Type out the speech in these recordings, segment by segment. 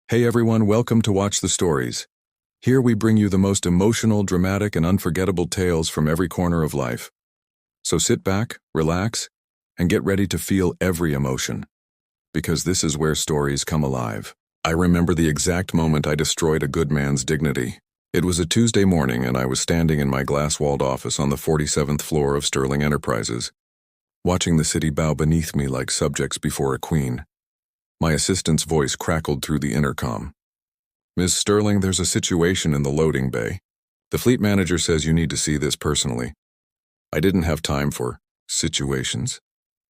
Hey everyone, welcome to Watch the Stories. Here we bring you the most emotional, dramatic, and unforgettable tales from every corner of life. So sit back, relax, and get ready to feel every emotion. Because this is where stories come alive. I remember the exact moment I destroyed a good man's dignity. It was a Tuesday morning and I was standing in my glass-walled office on the 47th floor of Sterling Enterprises, watching the city bow beneath me like subjects before a queen. My assistant's voice crackled through the intercom. "Ms. Sterling, there's a situation in the loading bay. The fleet manager says you need to see this personally." I didn't have time for situations.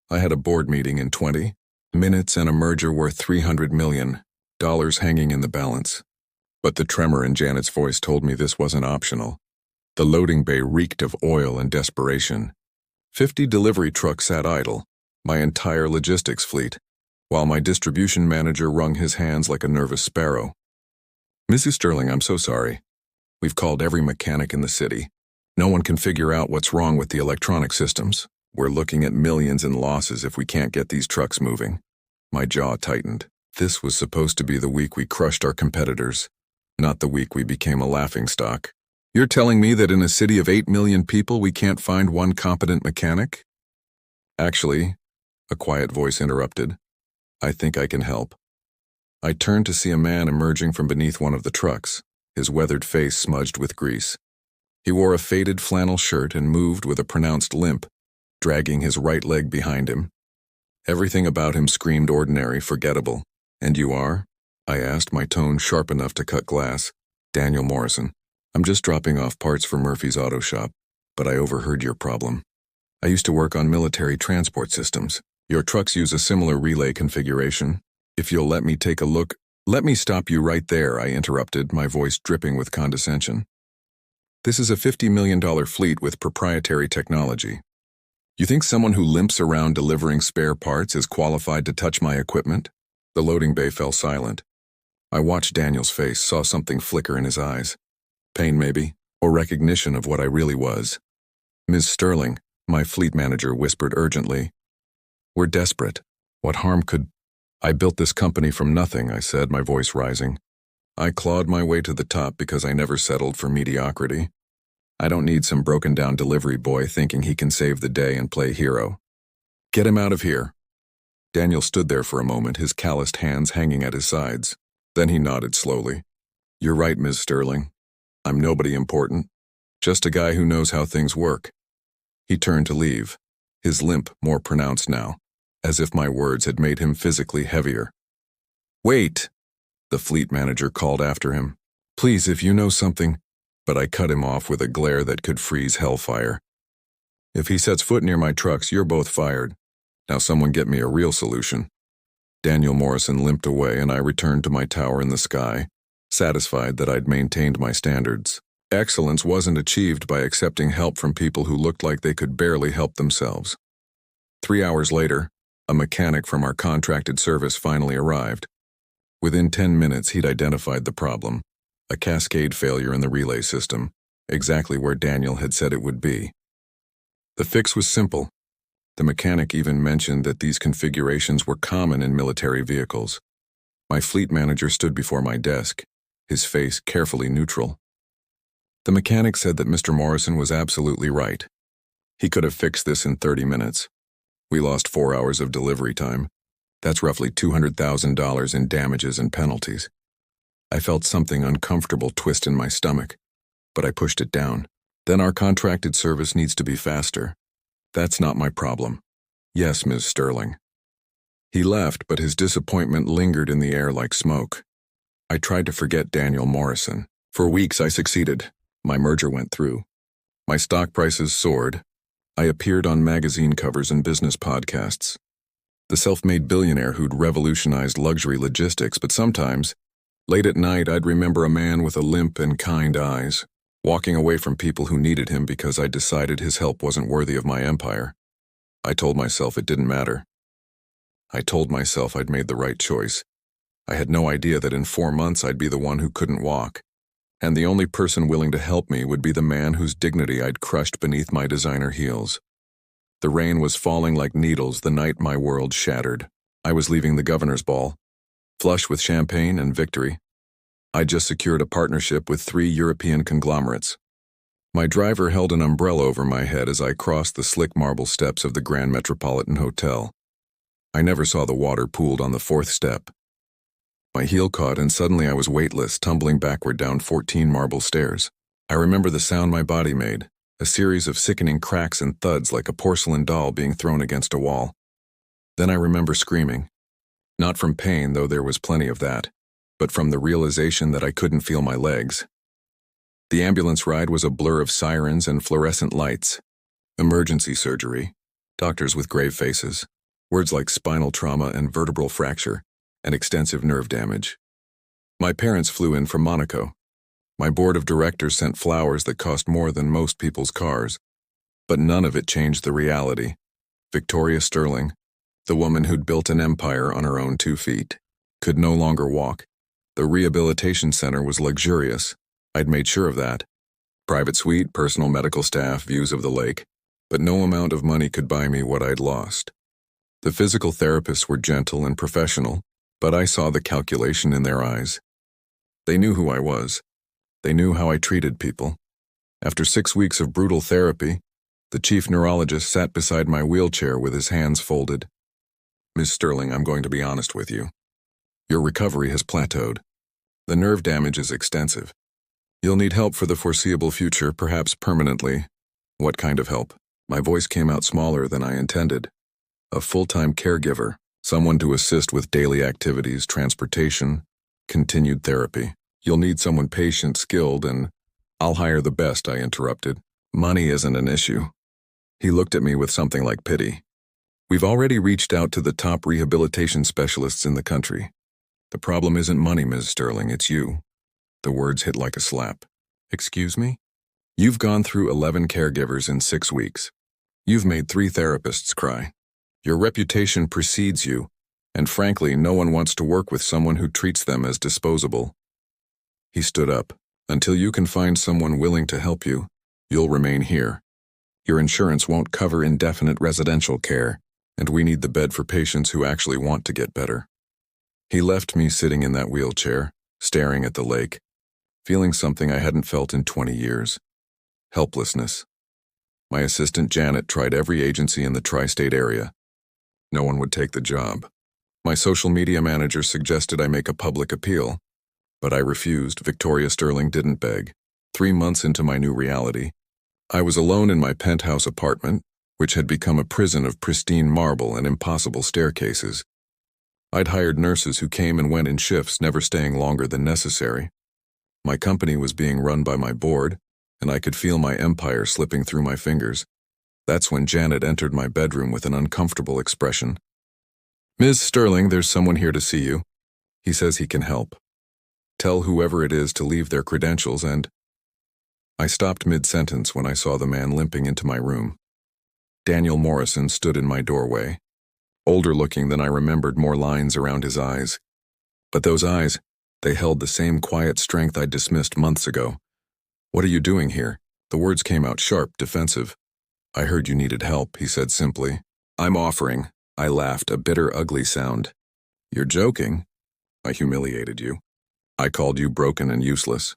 I had a board meeting in 20 minutes and a merger worth $300 million hanging in the balance. But the tremor in Janet's voice told me this wasn't optional. The loading bay reeked of oil and desperation. 50 delivery trucks sat idle, my entire logistics fleet, while my distribution manager wrung his hands like a nervous sparrow. "Mrs. Sterling, I'm so sorry. We've called every mechanic in the city. No one can figure out what's wrong with the electronic systems. We're looking at millions in losses if we can't get these trucks moving." My jaw tightened. This was supposed to be the week we crushed our competitors, not the week we became a laughingstock. "You're telling me that in a city of 8 million people we can't find one competent mechanic?" "Actually," a quiet voice interrupted, "I think I can help." I turned to see a man emerging from beneath one of the trucks, his weathered face smudged with grease. He wore a faded flannel shirt and moved with a pronounced limp, dragging his right leg behind him. Everything about him screamed ordinary, forgettable. "And you are?" I asked, my tone sharp enough to cut glass. "Daniel Morrison. I'm just dropping off parts for Murphy's auto shop, but I overheard your problem. I used to work on military transport systems. Your trucks use a similar relay configuration. If you'll let me take a look—" "Let me stop you right there," I interrupted, my voice dripping with condescension. "This is a $50 million fleet with proprietary technology. You think someone who limps around delivering spare parts is qualified to touch my equipment?" The loading bay fell silent. I watched Daniel's face, saw something flicker in his eyes. Pain maybe, or recognition of what I really was. "Ms. Sterling," my fleet manager whispered urgently, "we're desperate. What harm could—" "I built this company from nothing," I said, my voice rising. "I clawed my way to the top because I never settled for mediocrity. I don't need some broken-down delivery boy thinking he can save the day and play hero. Get him out of here." Daniel stood there for a moment, his calloused hands hanging at his sides. Then he nodded slowly. "You're right, Ms. Sterling. I'm nobody important. Just a guy who knows how things work." He turned to leave, his limp more pronounced now, as if my words had made him physically heavier. "Wait!" the fleet manager called after him. "Please, if you know something—" But I cut him off with a glare that could freeze hellfire. "If he sets foot near my trucks, you're both fired. Now someone get me a real solution." Daniel Morrison limped away and I returned to my tower in the sky, satisfied that I'd maintained my standards. Excellence wasn't achieved by accepting help from people who looked like they could barely help themselves. 3 hours later, a mechanic from our contracted service finally arrived. Within 10 minutes, he'd identified the problem, a cascade failure in the relay system, exactly where Daniel had said it would be. The fix was simple. The mechanic even mentioned that these configurations were common in military vehicles. My fleet manager stood before my desk, his face carefully neutral. The mechanic said that Mr. Morrison was absolutely right. He could have fixed this in 30 minutes. We lost 4 hours of delivery time. That's roughly $200,000 in damages and penalties. I felt something uncomfortable twist in my stomach, but I pushed it down. "Then our contracted service needs to be faster. That's not my problem." "Yes, Ms. Sterling." He left, but his disappointment lingered in the air like smoke. I tried to forget Daniel Morrison. For weeks I succeeded. My merger went through. My stock prices soared. I appeared on magazine covers and business podcasts. The self-made billionaire who'd revolutionized luxury logistics, but sometimes, late at night, I'd remember a man with a limp and kind eyes, walking away from people who needed him because I decided his help wasn't worthy of my empire. I told myself it didn't matter. I told myself I'd made the right choice. I had no idea that in 4 months I'd be the one who couldn't walk, and the only person willing to help me would be the man whose dignity I'd crushed beneath my designer heels. The rain was falling like needles the night my world shattered. I was leaving the governor's ball, flush with champagne and victory. I just secured a partnership with 3 European conglomerates. My driver held an umbrella over my head as I crossed the slick marble steps of the Grand Metropolitan Hotel. I never saw the water pooled on the 4th step. My heel caught and suddenly I was weightless, tumbling backward down 14 marble stairs. I remember the sound my body made, a series of sickening cracks and thuds like a porcelain doll being thrown against a wall. Then I remember screaming. Not from pain, though there was plenty of that, but from the realization that I couldn't feel my legs. The ambulance ride was a blur of sirens and fluorescent lights. Emergency surgery, doctors with grave faces, words like spinal trauma and vertebral fracture, and extensive nerve damage. My parents flew in from Monaco. My board of directors sent flowers that cost more than most people's cars, but none of it changed the reality. Victoria Sterling, the woman who'd built an empire on her own 2 feet, could no longer walk. The rehabilitation center was luxurious. I'd made sure of that. Private suite, personal medical staff, views of the lake, but no amount of money could buy me what I'd lost. The physical therapists were gentle and professional, but I saw the calculation in their eyes. They knew who I was. They knew how I treated people. After 6 weeks of brutal therapy, the chief neurologist sat beside my wheelchair with his hands folded. "Ms. Sterling, I'm going to be honest with you. Your recovery has plateaued. The nerve damage is extensive. You'll need help for the foreseeable future, perhaps permanently." "What kind of help?" My voice came out smaller than I intended. "A full-time caregiver, someone to assist with daily activities, transportation, continued therapy. You'll need someone patient, skilled, and—" "I'll hire the best," I interrupted. "Money isn't an issue." He looked at me with something like pity. "We've already reached out to the top rehabilitation specialists in the country. The problem isn't money, Ms. Sterling, it's you." The words hit like a slap. "Excuse me? You've gone through 11 caregivers in 6 weeks. You've made 3 therapists cry. Your reputation precedes you, and frankly, no one wants to work with someone who treats them as disposable." He stood up. "Until you can find someone willing to help you, you'll remain here. Your insurance won't cover indefinite residential care, and we need the bed for patients who actually want to get better." He left me sitting in that wheelchair, staring at the lake, feeling something I hadn't felt in 20 years. Helplessness. My assistant Janet tried every agency in the tri-state area. No one would take the job. My social media manager suggested I make a public appeal, but I refused. Victoria Sterling didn't beg. 3 months into my new reality, I was alone in my penthouse apartment, which had become a prison of pristine marble and impossible staircases. I'd hired nurses who came and went in shifts, never staying longer than necessary. My company was being run by my board, and I could feel my empire slipping through my fingers. That's when Janet entered my bedroom with an uncomfortable expression. "Ms. Sterling, there's someone here to see you. He says he can help. Tell whoever it is to leave their credentials and—" I stopped mid-sentence when I saw the man limping into my room. Daniel Morrison stood in my doorway. Older looking than I remembered, more lines around his eyes. But those eyes, they held the same quiet strength I'd dismissed months ago. "What are you doing here?" The words came out sharp, defensive. "I heard you needed help," he said simply. "I'm offering." I laughed, a bitter, ugly sound. "You're joking? I humiliated you. I called you broken and useless.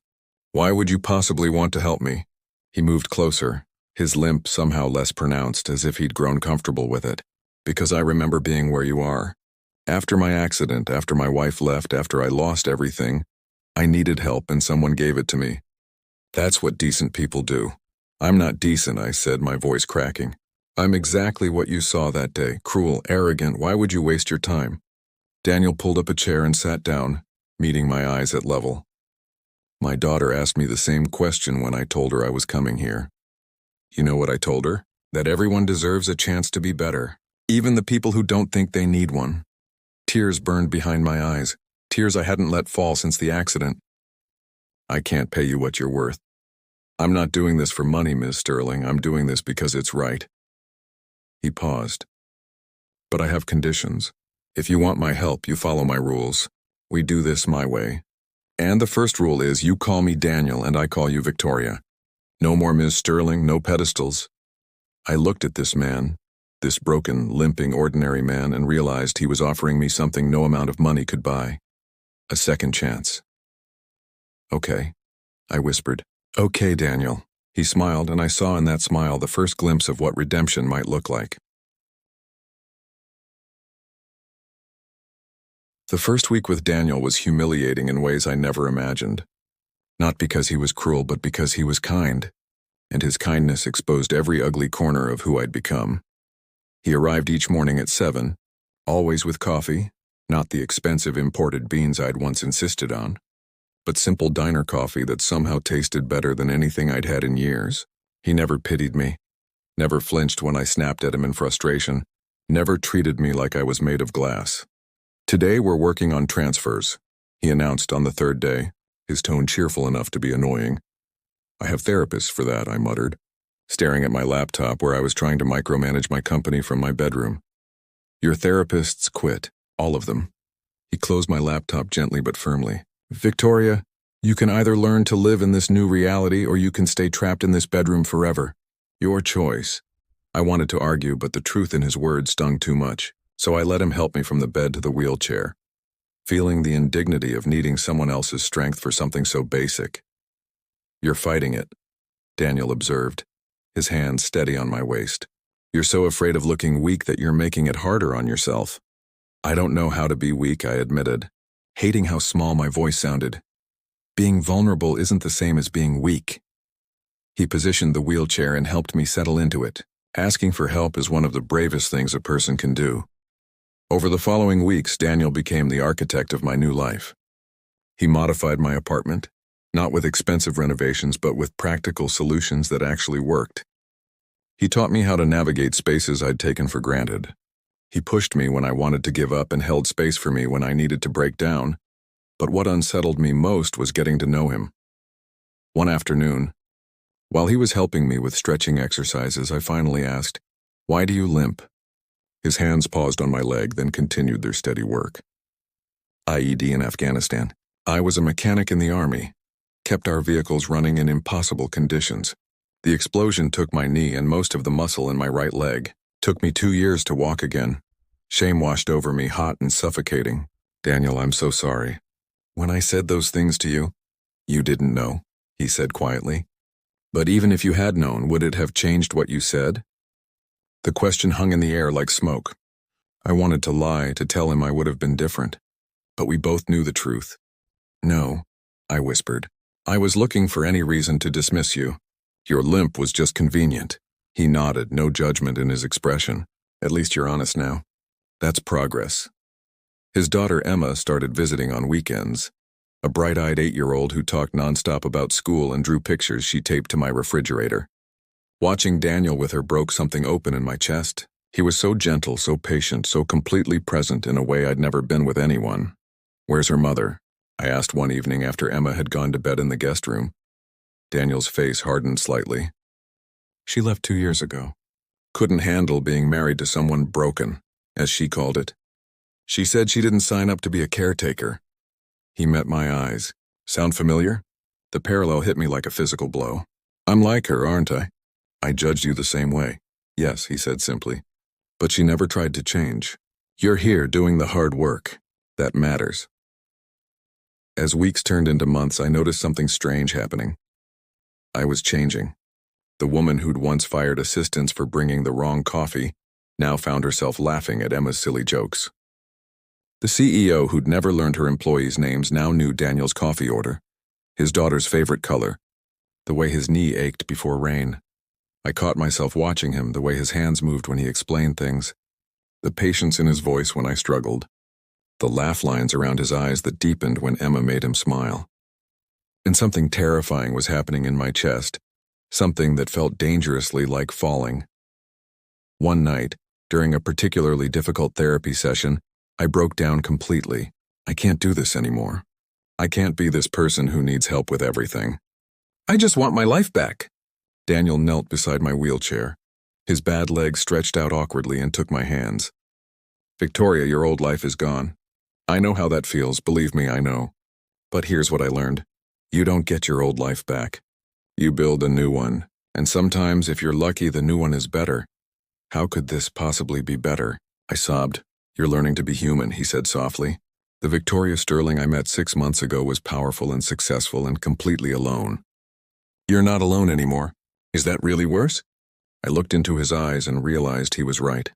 Why would you possibly want to help me?" He moved closer, his limp somehow less pronounced, as if he'd grown comfortable with it. "Because I remember being where you are. After my accident, after my wife left, after I lost everything, I needed help and someone gave it to me. That's what decent people do." "I'm not decent," I said, my voice cracking. "I'm exactly what you saw that day, cruel, arrogant. Why would you waste your time?" Daniel pulled up a chair and sat down, meeting my eyes at level. "My daughter asked me the same question when I told her I was coming here. You know what I told her? That everyone deserves a chance to be better, even the people who don't think they need one." Tears burned behind my eyes, tears I hadn't let fall since the accident. "I can't pay you what you're worth. I'm not doing this for money, Ms. Sterling. I'm doing this because it's right." He paused. "But I have conditions. If you want my help, you follow my rules. We do this my way. And the first rule is you call me Daniel and I call you Victoria. No more Ms. Sterling, no pedestals." I looked at this man, this broken, limping, ordinary man, and realized he was offering me something no amount of money could buy. A second chance. Okay, I whispered. Okay, Daniel. He smiled, and I saw in that smile the first glimpse of what redemption might look like. The first week with Daniel was humiliating in ways I never imagined. Not because he was cruel, but because he was kind, and his kindness exposed every ugly corner of who I'd become. He arrived each morning at 7, always with coffee, not the expensive imported beans I'd once insisted on, but simple diner coffee that somehow tasted better than anything I'd had in years. He never pitied me, never flinched when I snapped at him in frustration, never treated me like I was made of glass. Today we're working on transfers, he announced on the third day, his tone cheerful enough to be annoying. I have therapists for that, I muttered, staring at my laptop where I was trying to micromanage my company from my bedroom. Your therapists quit, all of them. He closed my laptop gently but firmly. Victoria, you can either learn to live in this new reality or you can stay trapped in this bedroom forever. Your choice. I wanted to argue, but the truth in his words stung too much, so I let him help me from the bed to the wheelchair, feeling the indignity of needing someone else's strength for something so basic. You're fighting it, Daniel observed, his hand steady on my waist. You're so afraid of looking weak that you're making it harder on yourself. I don't know how to be weak, I admitted, hating how small my voice sounded. Being vulnerable isn't the same as being weak. He positioned the wheelchair and helped me settle into it. Asking for help is one of the bravest things a person can do. Over the following weeks, Daniel became the architect of my new life. He modified my apartment, not with expensive renovations, but with practical solutions that actually worked. He taught me how to navigate spaces I'd taken for granted. He pushed me when I wanted to give up and held space for me when I needed to break down. But what unsettled me most was getting to know him. One afternoon, while he was helping me with stretching exercises, I finally asked, "Why do you limp?" His hands paused on my leg, then continued their steady work. IED in Afghanistan. I was a mechanic in the army, kept our vehicles running in impossible conditions. The explosion took my knee and most of the muscle in my right leg. Took me 2 years to walk again. Shame washed over me, hot and suffocating. Daniel, I'm so sorry. When I said those things to you, you didn't know, he said quietly. But even if you had known, would it have changed what you said? The question hung in the air like smoke. I wanted to lie, to tell him I would have been different. But we both knew the truth. No, I whispered. I was looking for any reason to dismiss you. Your limp was just convenient. He nodded, no judgment in his expression. At least you're honest now. That's progress. His daughter Emma started visiting on weekends. A bright-eyed 8-year-old who talked nonstop about school and drew pictures she taped to my refrigerator. Watching Daniel with her broke something open in my chest. He was so gentle, so patient, so completely present in a way I'd never been with anyone. Where's her mother? I asked one evening after Emma had gone to bed in the guest room. Daniel's face hardened slightly. She left 2 years ago. Couldn't handle being married to someone broken, as she called it. She said she didn't sign up to be a caretaker. He met my eyes. Sound familiar? The parallel hit me like a physical blow. I'm like her, aren't I? I judged you the same way. Yes, he said simply. But she never tried to change. You're here doing the hard work. That matters. As weeks turned into months, I noticed something strange happening. I was changing. The woman who'd once fired assistants for bringing the wrong coffee now found herself laughing at Emma's silly jokes. The CEO who'd never learned her employees' names now knew Daniel's coffee order, his daughter's favorite color, the way his knee ached before rain. I caught myself watching him, the way his hands moved when he explained things, the patience in his voice when I struggled, the laugh lines around his eyes that deepened when Emma made him smile. And something terrifying was happening in my chest. Something that felt dangerously like falling. One night, during a particularly difficult therapy session, I broke down completely. I can't do this anymore. I can't be this person who needs help with everything. I just want my life back. Daniel knelt beside my wheelchair. His bad legs stretched out awkwardly and took my hands. Victoria, your old life is gone. I know how that feels, believe me, I know. But here's what I learned. You don't get your old life back. You build a new one, and sometimes, if you're lucky, the new one is better. How could this possibly be better? I sobbed. You're learning to be human, he said softly. The Victoria Sterling I met 6 months ago was powerful and successful and completely alone. You're not alone anymore. Is that really worse? I looked into his eyes and realized he was right.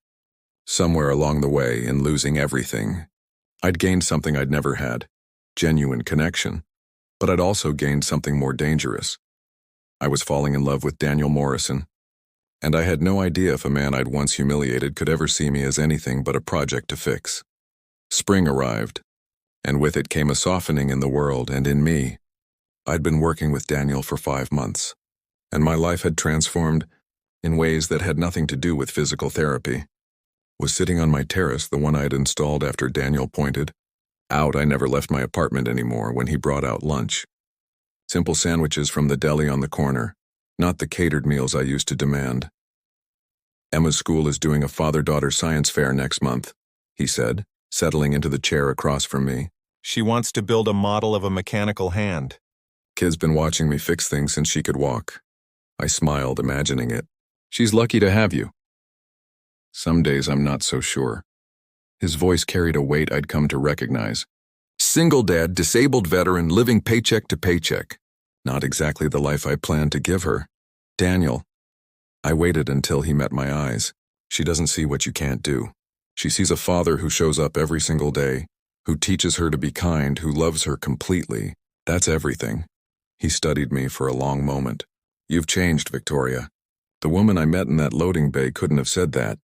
Somewhere along the way, in losing everything, I'd gained something I'd never had, genuine connection, but I'd also gained something more dangerous. I was falling in love with Daniel Morrison, and I had no idea if a man I'd once humiliated could ever see me as anything but a project to fix. Spring arrived, and with it came a softening in the world and in me. I'd been working with Daniel for 5 months, and my life had transformed in ways that had nothing to do with physical therapy. Was sitting on my terrace, the one I had installed after Daniel pointed out I never left my apartment anymore, when he brought out lunch. Simple sandwiches from the deli on the corner, not the catered meals I used to demand. Emma's school is doing a father-daughter science fair next month, he said, settling into the chair across from me. She wants to build a model of a mechanical hand. Kid's been watching me fix things since she could walk. I smiled, imagining it. She's lucky to have you. Some days I'm not so sure. His voice carried a weight I'd come to recognize. Single dad, disabled veteran, living paycheck to paycheck. Not exactly the life I planned to give her. Daniel. I waited until he met my eyes. She doesn't see what you can't do. She sees a father who shows up every single day, who teaches her to be kind, who loves her completely. That's everything. He studied me for a long moment. You've changed, Victoria. The woman I met in that loading bay couldn't have said that.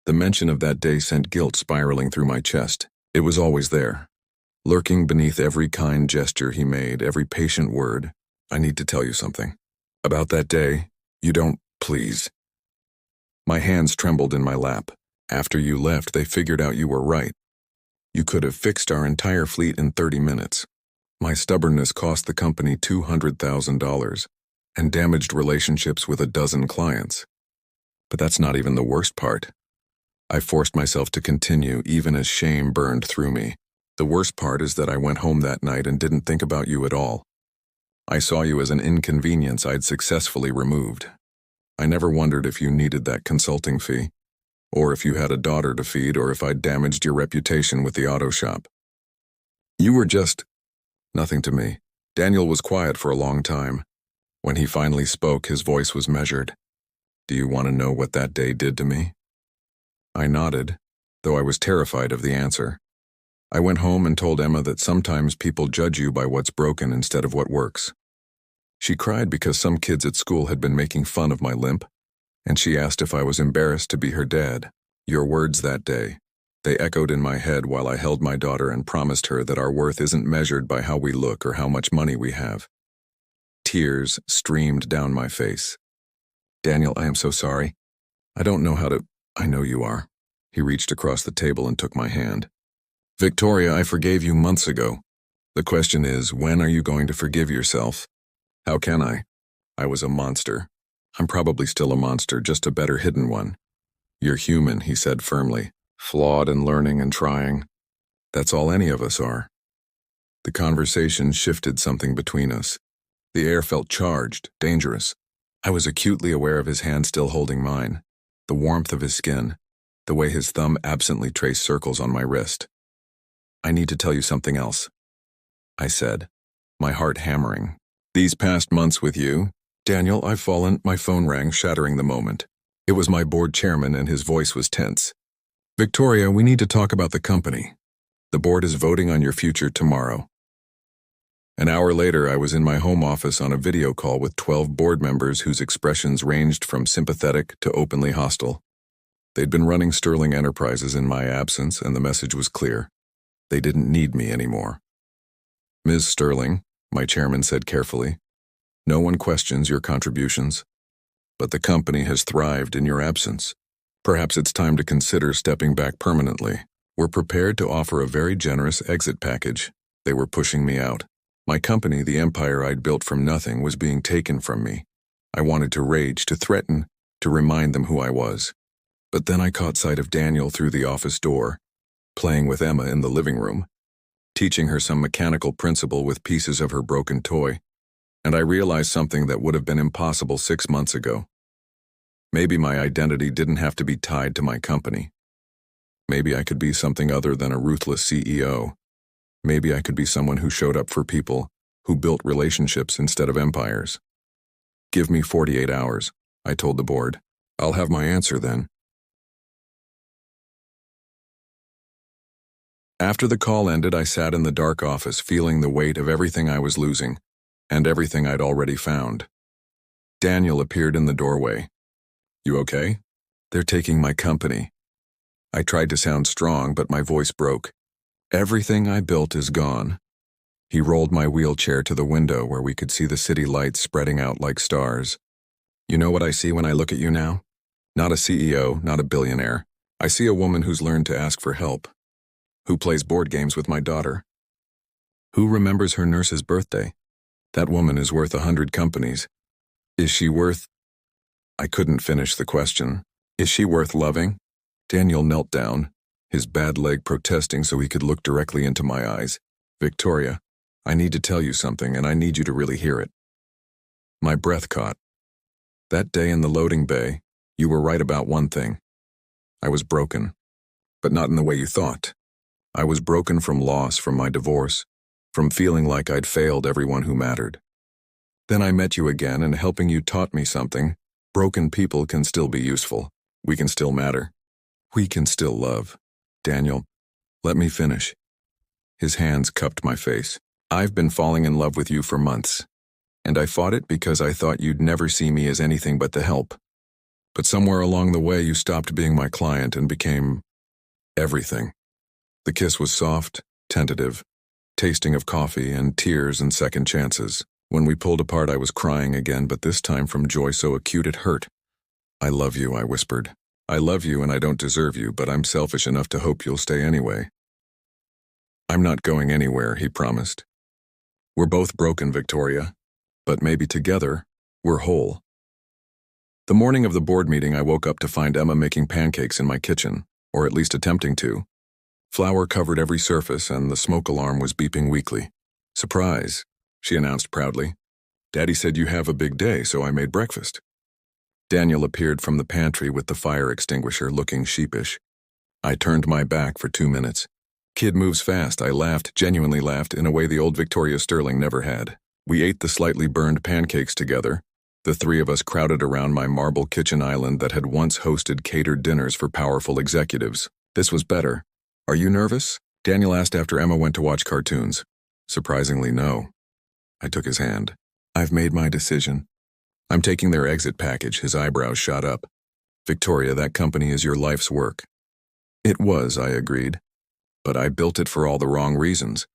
The mention of that day sent guilt spiraling through my chest. It was always there, lurking beneath every kind gesture he made, every patient word. I need to tell you something. About that day, you don't, please. My hands trembled in my lap. After you left, they figured out you were right. You could have fixed our entire fleet in 30 minutes. My stubbornness cost the company $200,000 and damaged relationships with a dozen clients. But that's not even the worst part. I forced myself to continue, even as shame burned through me. The worst part is that I went home that night and didn't think about you at all. I saw you as an inconvenience I'd successfully removed. I never wondered if you needed that consulting fee, or if you had a daughter to feed, or if I'd damaged your reputation with the auto shop. You were just nothing to me. Daniel was quiet for a long time. When he finally spoke, his voice was measured. Do you want to know what that day did to me? I nodded, though I was terrified of the answer. I went home and told Emma that sometimes people judge you by what's broken instead of what works. She cried because some kids at school had been making fun of my limp, and she asked if I was embarrassed to be her dad. Your words that day. They echoed in my head while I held my daughter and promised her that our worth isn't measured by how we look or how much money we have. Tears streamed down my face. Daniel, I am so sorry. I don't know how to. I know you are. He reached across the table and took my hand. Victoria, I forgave you months ago. The question is, when are you going to forgive yourself? How can I? I was a monster. I'm probably still a monster, just a better hidden one. You're human, he said firmly, flawed and learning and trying. That's all any of us are. The conversation shifted something between us. The air felt charged, dangerous. I was acutely aware of his hand still holding mine, the warmth of his skin, the way his thumb absently traced circles on my wrist. I need to tell you something else, I said, my heart hammering. These past months with you, Daniel, I've fallen. My phone rang, shattering the moment. It was my board chairman, and his voice was tense. Victoria, we need to talk about the company. The board is voting on your future tomorrow. An hour later, I was in my home office on a video call with 12 board members whose expressions ranged from sympathetic to openly hostile. They'd been running Sterling Enterprises in my absence, and the message was clear. They didn't need me anymore. Ms. Sterling, my chairman said carefully, no one questions your contributions, but the company has thrived in your absence. Perhaps it's time to consider stepping back permanently. We're prepared to offer a very generous exit package. They were pushing me out. My company, the empire I'd built from nothing, was being taken from me. I wanted to rage, to threaten, to remind them who I was. But then I caught sight of Daniel through the office door, playing with Emma in the living room, teaching her some mechanical principle with pieces of her broken toy, and I realized something that would have been impossible 6 months ago. Maybe my identity didn't have to be tied to my company. Maybe I could be something other than a ruthless CEO, Maybe I could be someone who showed up for people, who built relationships instead of empires. Give me 48 hours, I told the board. I'll have my answer then. After the call ended, I sat in the dark office feeling the weight of everything I was losing, and everything I'd already found. Daniel appeared in the doorway. You okay? They're taking my company. I tried to sound strong, but my voice broke. Everything I built is gone. He rolled my wheelchair to the window where we could see the city lights spreading out like stars. You know what I see when I look at you now? Not a CEO, not a billionaire. I see a woman who's learned to ask for help. Who plays board games with my daughter? Who remembers her nurse's birthday? That woman is worth 100 companies. Is she worth... I couldn't finish the question. Is she worth loving? Daniel knelt down, his bad leg protesting so he could look directly into my eyes. Victoria, I need to tell you something, and I need you to really hear it. My breath caught. That day in the loading bay, you were right about one thing. I was broken, but not in the way you thought. I was broken from loss, from my divorce, from feeling like I'd failed everyone who mattered. Then I met you again, and helping you taught me something. Broken people can still be useful. We can still matter. We can still love. Daniel, let me finish. His hands cupped my face. I've been falling in love with you for months, and I fought it because I thought you'd never see me as anything but the help. But somewhere along the way, you stopped being my client and became everything. The kiss was soft, tentative, tasting of coffee and tears and second chances. When we pulled apart, I was crying again, but this time from joy so acute it hurt. I love you, I whispered. I love you and I don't deserve you, but I'm selfish enough to hope you'll stay anyway. I'm not going anywhere, he promised. We're both broken, Victoria, but maybe together, we're whole. The morning of the board meeting, I woke up to find Emma making pancakes in my kitchen, or at least attempting to. Flour covered every surface and the smoke alarm was beeping weakly. Surprise, she announced proudly. Daddy said you have a big day, so I made breakfast. Daniel appeared from the pantry with the fire extinguisher, looking sheepish. I turned my back for 2 minutes. Kid moves fast, I laughed, genuinely laughed, in a way the old Victoria Sterling never had. We ate the slightly burned pancakes together. The three of us crowded around my marble kitchen island that had once hosted catered dinners for powerful executives. This was better. Are you nervous? Daniel asked after Emma went to watch cartoons. Surprisingly, no. I took his hand. I've made my decision. I'm taking their exit package. His eyebrows shot up. Victoria, that company is your life's work. It was, I agreed. But I built it for all the wrong reasons.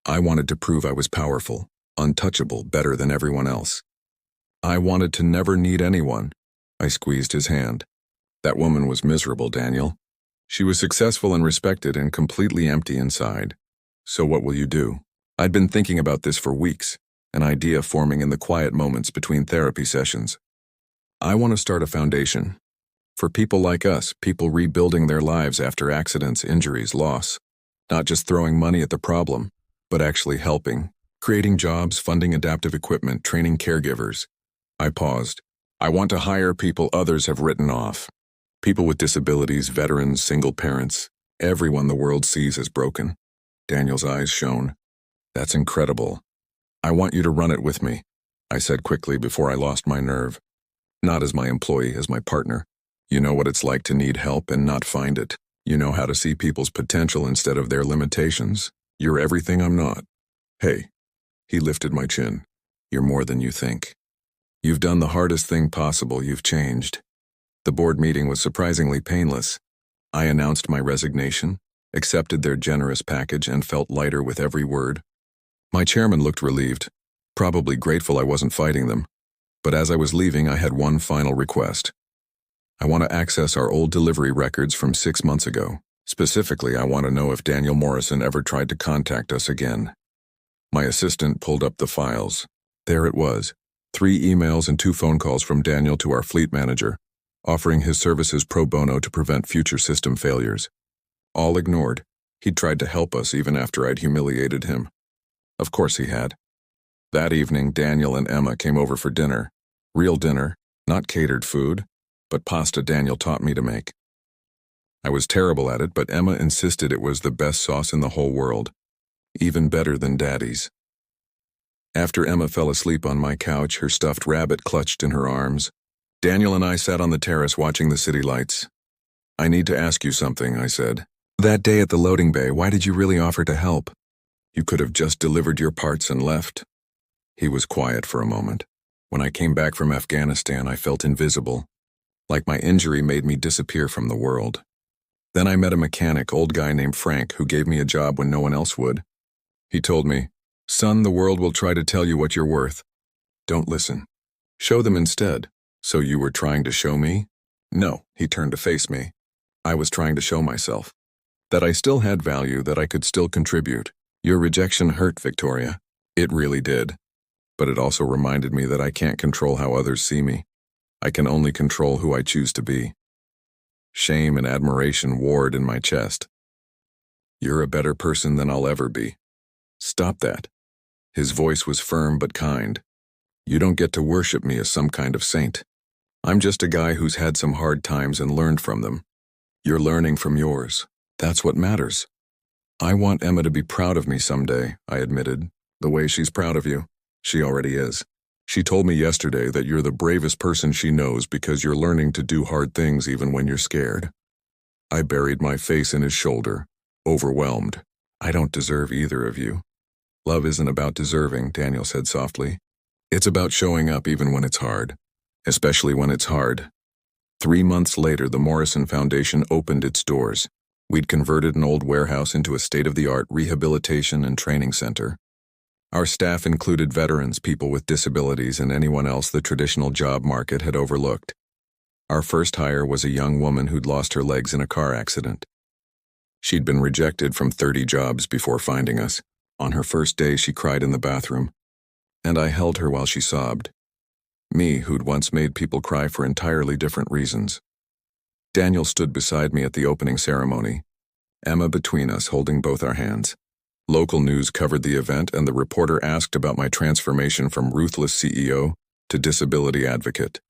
I wanted to prove I was powerful, untouchable, better than everyone else. I wanted to never need anyone. I squeezed his hand. That woman was miserable, Daniel. She was successful and respected and completely empty inside. So what will you do? I'd been thinking about this for weeks, an idea forming in the quiet moments between therapy sessions. I want to start a foundation. For people like us, people rebuilding their lives after accidents, injuries, loss. Not just throwing money at the problem, but actually helping. Creating jobs, funding adaptive equipment, training caregivers. I paused. I want to hire people others have written off. People with disabilities, veterans, single parents, everyone the world sees as broken. Daniel's eyes shone. That's incredible. I want you to run it with me, I said quickly before I lost my nerve. Not as my employee, as my partner. You know what it's like to need help and not find it. You know how to see people's potential instead of their limitations. You're everything I'm not. Hey, he lifted my chin. You're more than you think. You've done the hardest thing possible. You've changed. The board meeting was surprisingly painless. I announced my resignation, accepted their generous package, and felt lighter with every word. My chairman looked relieved, probably grateful I wasn't fighting them. But as I was leaving, I had one final request. I want to access our old delivery records from 6 months ago. Specifically, I want to know if Daniel Morrison ever tried to contact us again. My assistant pulled up the files. There it was, 3 emails and 2 phone calls from Daniel to our fleet manager, offering his services pro bono to prevent future system failures. All ignored. He'd tried to help us even after I'd humiliated him. Of course he had. That evening, Daniel and Emma came over for dinner. Real dinner, not catered food, but pasta Daniel taught me to make. I was terrible at it, but Emma insisted it was the best sauce in the whole world. even better than Daddy's. After Emma fell asleep on my couch, her stuffed rabbit clutched in her arms, Daniel and I sat on the terrace watching the city lights. "I need to ask you something," I said. "That day at the loading bay, why did you really offer to help? You could have just delivered your parts and left." He was quiet for a moment. "When I came back from Afghanistan, I felt invisible, like my injury made me disappear from the world. Then I met a mechanic, old guy named Frank, who gave me a job when no one else would. He told me, 'Son, the world will try to tell you what you're worth. Don't listen. Show them instead.' So you were trying to show me?" "No," he turned to face me. "I was trying to show myself that I still had value, that I could still contribute. Your rejection hurt, Victoria. It really did. But it also reminded me that I can't control how others see me. I can only control who I choose to be." Shame and admiration warred in my chest. "You're a better person than I'll ever be. Stop that." His voice was firm but kind. "You don't get to worship me as some kind of saint. I'm just a guy who's had some hard times and learned from them. You're learning from yours. That's what matters." "I want Emma to be proud of me someday," I admitted. "The way she's proud of you. She already is. She told me yesterday that you're the bravest person she knows because you're learning to do hard things even when you're scared." I buried my face in his shoulder, overwhelmed. "I don't deserve either of you." "Love isn't about deserving," Daniel said softly. "It's about showing up even when it's hard, especially when it's hard." 3 months later, the Morrison Foundation opened its doors. We'd converted an old warehouse into a state-of-the-art rehabilitation and training center. Our staff included veterans, people with disabilities, and anyone else the traditional job market had overlooked. Our first hire was a young woman who'd lost her legs in a car accident. She'd been rejected from 30 jobs before finding us. On her first day, she cried in the bathroom, and I held her while she sobbed. Me, who'd once made people cry for entirely different reasons. Daniel stood beside me at the opening ceremony, Emma between us holding both our hands. Local news covered the event, and the reporter asked about my transformation from ruthless CEO to disability advocate.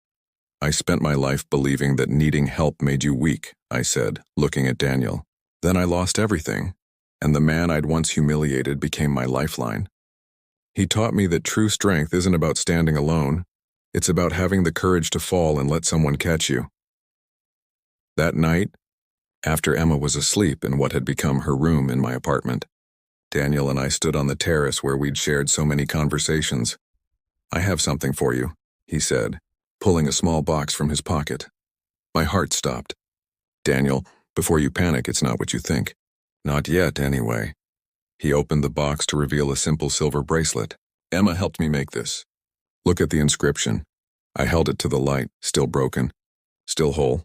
"I spent my life believing that needing help made you weak," I said, looking at Daniel. "Then I lost everything, and the man I'd once humiliated became my lifeline." He taught me that true strength isn't about standing alone. It's about having the courage to fall and let someone catch you. That night, after Emma was asleep in what had become her room in my apartment, Daniel and I stood on the terrace where we'd shared so many conversations. "I have something for you," he said, pulling a small box from his pocket. My heart stopped. "Daniel, before you panic, it's not what you think. Not yet, anyway." He opened the box to reveal a simple silver bracelet. "Emma helped me make this. Look at the inscription." I held it to the light, still broken, still whole.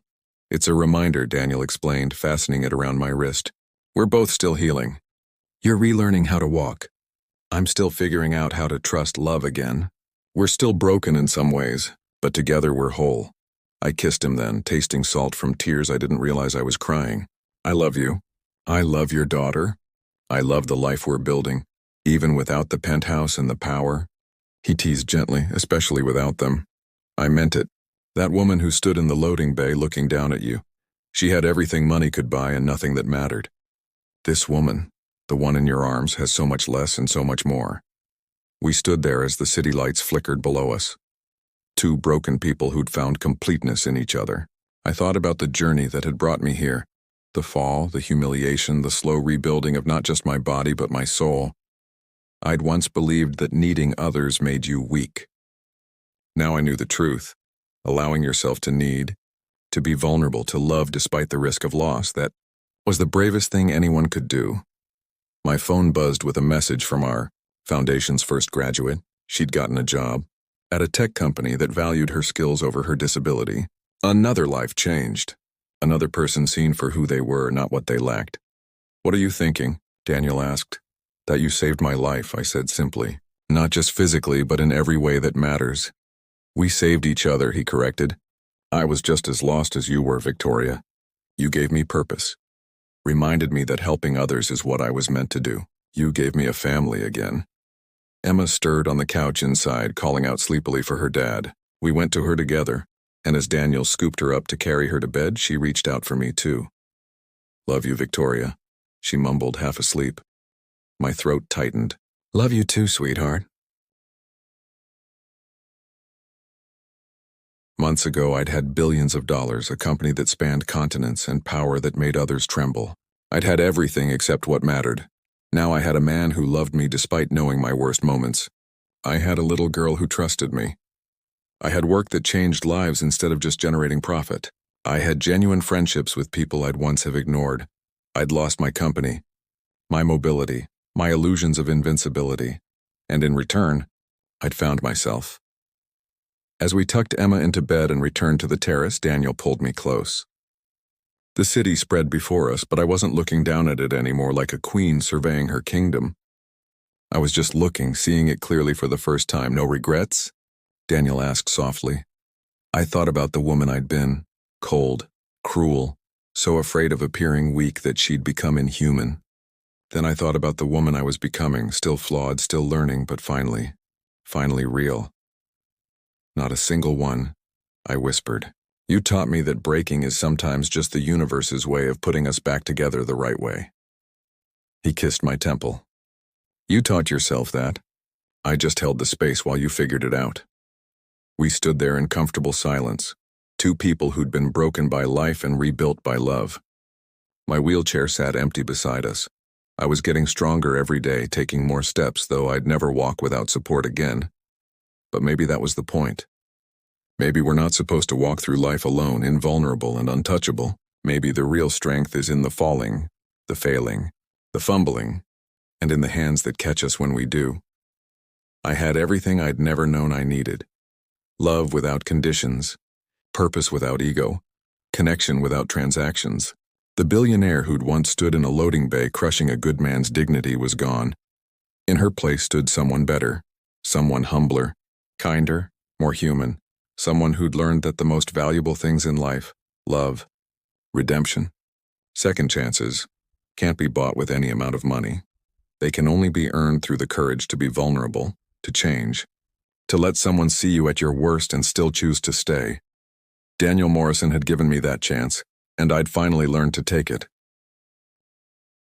"It's a reminder," Daniel explained, fastening it around my wrist. "We're both still healing. You're relearning how to walk. I'm still figuring out how to trust love again. We're still broken in some ways, but together we're whole." I kissed him then, tasting salt from tears I didn't realize I was crying. "I love you. I love your daughter. I love the life we're building, even without the penthouse and the power." He teased gently, "Especially without them." I meant it. That woman who stood in the loading bay looking down at you. She had everything money could buy and nothing that mattered. This woman, the one in your arms, has so much less and so much more. We stood there as the city lights flickered below us. Two broken people who'd found completeness in each other. I thought about the journey that had brought me here. The fall, the humiliation, the slow rebuilding of not just my body but my soul. I'd once believed that needing others made you weak. Now I knew the truth. Allowing yourself to need, to be vulnerable, to love despite the risk of loss, that was the bravest thing anyone could do. My phone buzzed with a message from our foundation's first graduate. She'd gotten a job at a tech company that valued her skills over her disability. Another life changed. Another person seen for who they were, not what they lacked. "What are you thinking?" Daniel asked. "That you saved my life," I said simply. "Not just physically, but in every way that matters." "We saved each other," he corrected. "I was just as lost as you were, Victoria. You gave me purpose. Reminded me that helping others is what I was meant to do. You gave me a family again." Emma stirred on the couch inside, calling out sleepily for her dad. We went to her together, and as Daniel scooped her up to carry her to bed, she reached out for me too. "Love you, Victoria," she mumbled, half asleep. My throat tightened. Love you too, sweetheart. Months ago, I'd had billions of dollars, a company that spanned continents, and power that made others tremble. I'd had everything except what mattered. Now I had a man who loved me despite knowing my worst moments. I had a little girl who trusted me. I had work that changed lives instead of just generating profit. I had genuine friendships with people I'd once have ignored. I'd lost my company, my mobility, my illusions of invincibility. And in return, I'd found myself. As we tucked Emma into bed and returned to the terrace, Daniel pulled me close. The city spread before us, but I wasn't looking down at it anymore like a queen surveying her kingdom. I was just looking, seeing it clearly for the first time. No regrets? Daniel asked softly. I thought about the woman I'd been, cold, cruel, so afraid of appearing weak that she'd become inhuman. Then I thought about the woman I was becoming, still flawed, still learning, but finally real. Not a single one, I whispered. You taught me that breaking is sometimes just the universe's way of putting us back together the right way. He kissed my temple. You taught yourself that. I just held the space while you figured it out. We stood there in comfortable silence, two people who'd been broken by life and rebuilt by love. My wheelchair sat empty beside us. I was getting stronger every day, taking more steps, though I'd never walk without support again. But maybe that was the point. Maybe we're not supposed to walk through life alone, invulnerable and untouchable. Maybe the real strength is in the falling, the failing, the fumbling, and in the hands that catch us when we do. I had everything I'd never known I needed. Love without conditions, purpose without ego, connection without transactions. The billionaire who'd once stood in a loading bay crushing a good man's dignity was gone. In her place stood someone better, someone humbler, kinder, more human, someone who'd learned that the most valuable things in life, love, redemption, second chances, can't be bought with any amount of money. They can only be earned through the courage to be vulnerable, to change, to let someone see you at your worst and still choose to stay. Daniel Morrison had given me that chance, and I'd finally learned to take it.